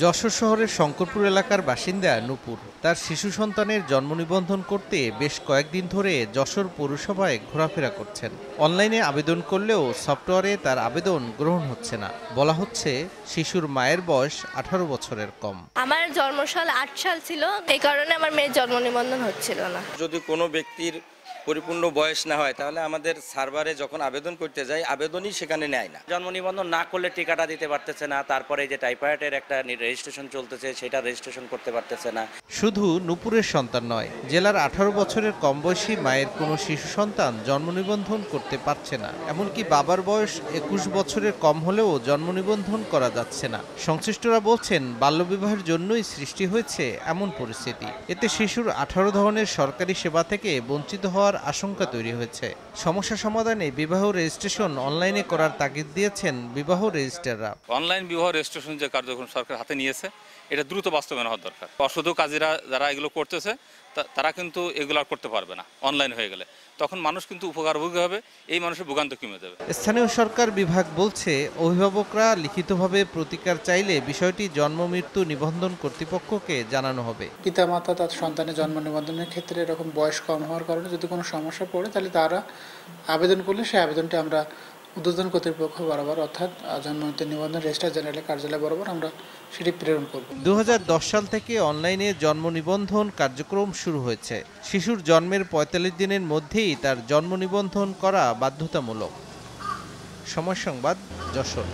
যশোর শহরের শঙ্করপুর এলাকার বাসিন্দা নূপুর তার শিশু সন্তানের জন্ম নিবন্ধন করতে বেশ কয়েকদিন ধরে যশোর পৌরসভায় ঘোরাফেরা করছেন। অনলাইনে আবেদন করলেও সফটওয়্যারে তার আবেদন গ্রহণ হচ্ছে না। বলা হচ্ছে শিশুর মায়ের বয়স 18 বছরের কম। আমার জন্মসাল 8 সাল ছিল, এই কারণে আমার মেয়ের জন্ম নিবন্ধন হচ্ছিল না। যদি কোনো ব্যক্তির পরিপূর্ণ বয়স না হয় তাহলে আমাদের সার্ভারে যখন আবেদন করতে যাই আবেদনই সেখানে নেয় না। জন্ম নিবন্ধন না করলে টিকাটা দিতে পারতেছে না, তারপরে যে টাইফয়েডের একটা রেজিস্ট্রেশন চলতেছে সেটা রেজিস্ট্রেশন করতে পারতেছে না। শুধু নূপুরের সন্তান নয়, জেলার 18 বছরের কম বয়সী মায়ের কোনো শিশু সন্তান জন্ম নিবন্ধন করতে পারছে না। এমনকি বাবার বয়স 21 বছরের কম হলেও জন্ম নিবন্ধন করা যাচ্ছে না। সংশ্লিষ্টরা বলছেন বাল্যবিবাহের জন্যই সৃষ্টি হয়েছে এমন পরিস্থিতি। এতে শিশুর 18 ধরনের সরকারি সেবা থেকে বঞ্চিত হওয়ার আশঙ্কা তৈরি হয়েছে। সমস্যা সমাধানে বিবাহ রেজিস্ট্রেশন অনলাইনে করার তাগিদ দিয়েছেন বিবাহ রেজিস্ট্রাররা। অনলাইন বিবাহ রেজিস্ট্রেশন যে কার্যক্রম সরকার হাতে নিয়েছে এটা দ্রুত বাস্তবায়ন হওয়া দরকার। অসাধু কাজীরা যারা এগুলো করতেছে তারা কিন্তু এগুলো আর করতে পারবে না। অনলাইন হয়ে গেলে তখন মানুষ কিন্তু উপকারভোগী হবে, এই মানুষের ভোগান্তি কমে যাবে। স্থানীয় সরকার বিভাগ বলছে অভিভাবকরা লিখিতভাবে প্রতিকার চাইলে বিষয়টি জন্ম মৃত্যু নিবন্ধন কর্তৃপক্ষকে জানানো হবে। পিতামাতা তার সন্তানের জন্ম নিবন্ধনের ক্ষেত্রে এরকম বয়স কম হওয়ার কারণে যদি কোনো সমস্যা পড়ে তাহলে তারা আবেদন করলে সেই আবেদনটি আমরা ঊর্ধ্বতন কর্তৃপক্ষ বরাবর অর্থাৎ জন্ম মৃত্যু নিবন্ধন রেজিস্ট্রার জেনারেল কার্যালয় বরাবর আমরা সেটি প্রেরণ করব। 2010 সাল থেকে অনলাইনে জন্ম নিবন্ধন কার্যক্রম শুরু হয়েছে। শিশুর জন্মের 45 দিনের মধ্যেই তার জন্ম নিবন্ধন করা বাধ্যতামূলক। সময় সংবাদ, যশোর।